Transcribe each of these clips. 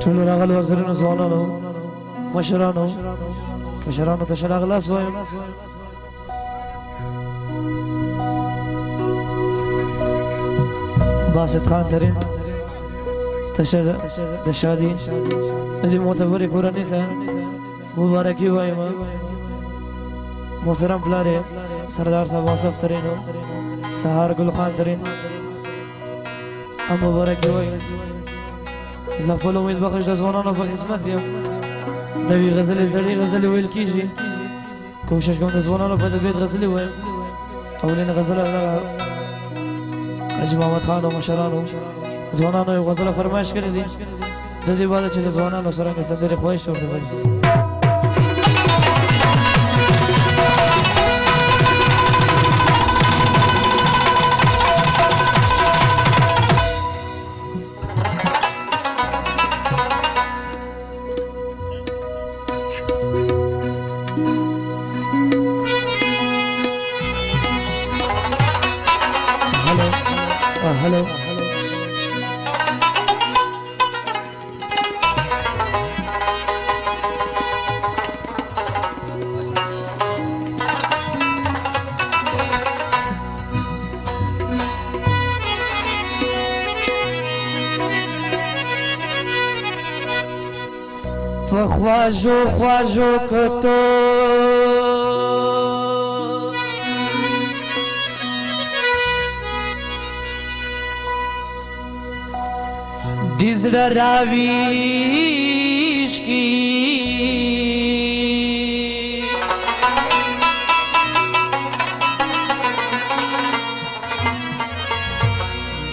ټولو راغلو وزیرانو ځوانانو مشرانو کشرانو ته ښه راغلاست وایم. باسط خان ترین ته ښه د شادي د دې معتبرې کورنۍ ته مبارکي وایم. محترم پلار سردار صاحب واصف ترینو سهار ګل خان ترین هم مبارکي وایم. زه خپل امید بخش د ځوانانو په خدمت یم. نوې غزلې زړې غزلې ویل کېږي. کوشش کوم د ځوانانو په طبیعت غزلې وایم. اولین غزله دغه حاجي محمد خان او مشرانو ځوانانو یو غزله فرمایش کړې دي. د دې بعد چې د ځوانانو څرنګه سندرې خواهش ورته ویل hello. خواجو خواجو کتو دیزړه راویش کی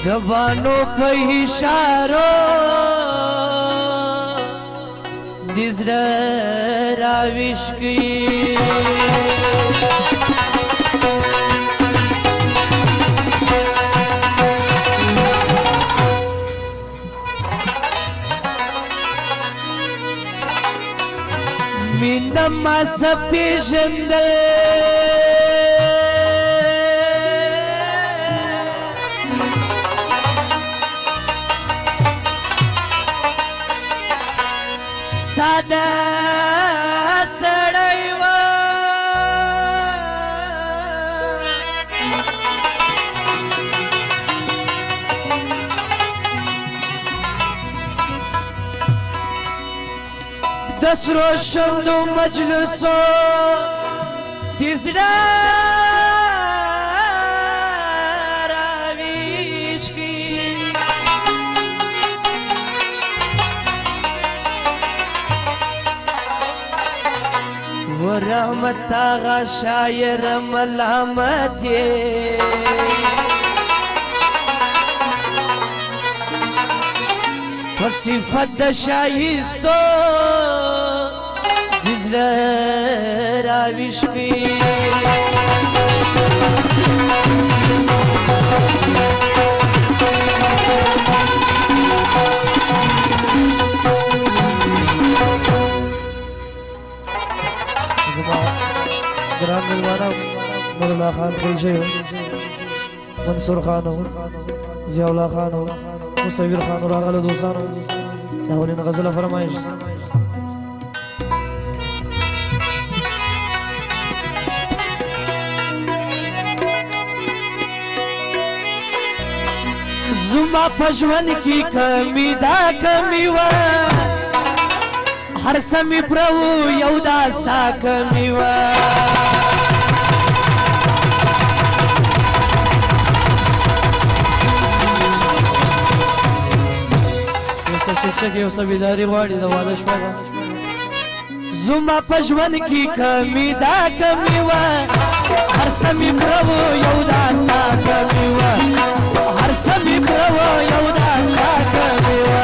دبانو په اشارو دیزړه راویش کی ما سپیژندل ساده سړی و د سرو شونډو مجلسو د زړه راویش کی ورحمت آغا شاعر ملامت یې په صفت د شایستو د زړه راویش کی ګران مېلمانه نور الله خان خیشی منصور خان ضیاء الله خان مصور خان راغلو دوستانو د اولین غزله فرمایش زما په ژوند کې کمی دا کمی وه هر څه مې پوره و یو دا ستا کمی وه شکشک یو څه بیداري غواړي د واده شپه ده زما په ژوند کې کمی دا کمی وه هر څه مې پوره و یو دا ستا کمی وه هر څه مې پوره و یو دا ستا کمی وه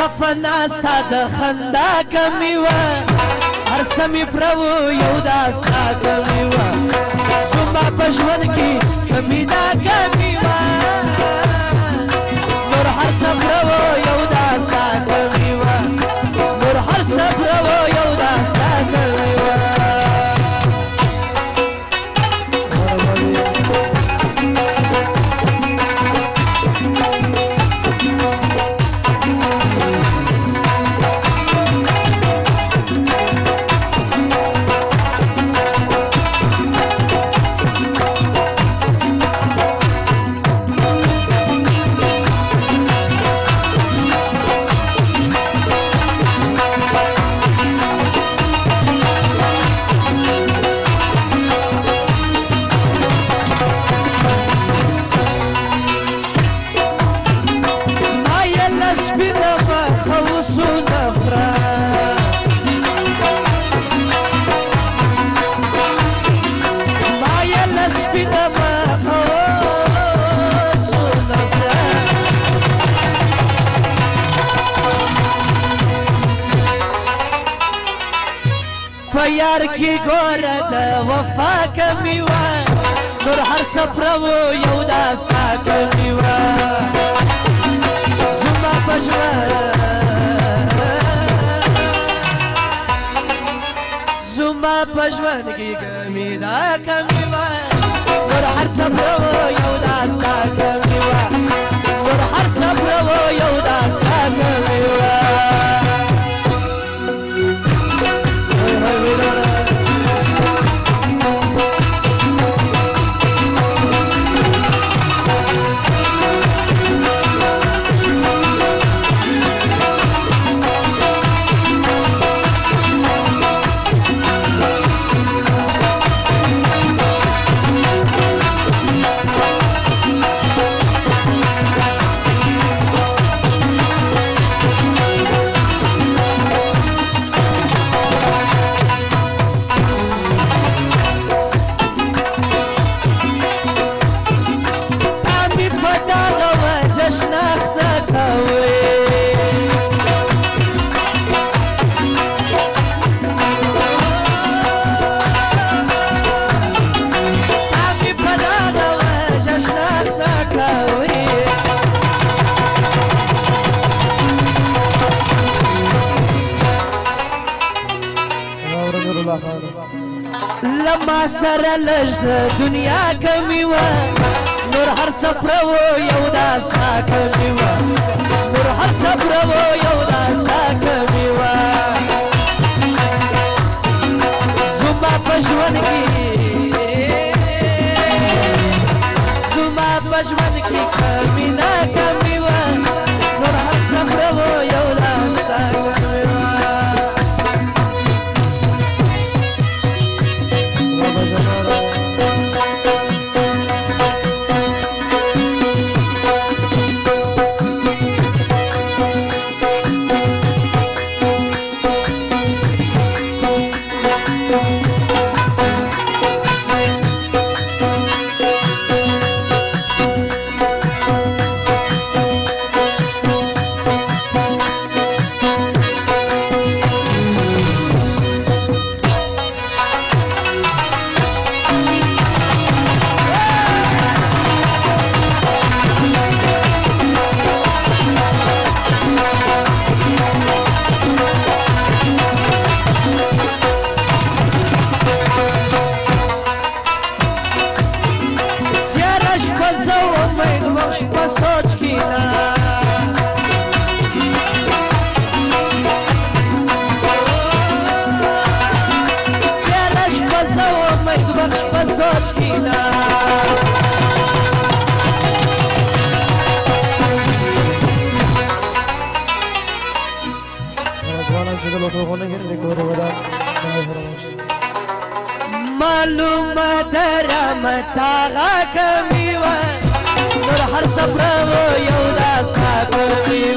صفناستا د خندا کمی و هر سمی پرو یو داستا کمی و زما په ژوند کې کمی دا کمی و نور هر څه پرو یو داستا کمی و نور هر څه پرو یو داستا کمی و یار کی ګوره د وفا کمی و نور هر څه پرو یو داستا کمی و زما په ژوند کې کمی دا کمی و نور هر څه پرو یو داستا کمی و نور هر څه پرو یو داستا کمی و لما سره لږ د دنیا کمی و نور هر څه پرو یو داستا کمی و نور هر څه پرو یو داستا کمی و زما په ژوند کې کمی نه کمی و نور هر څه پرو یو داستا کمی و معلومه درامتا غا کمی و نور هر سفر و یو داستا کمی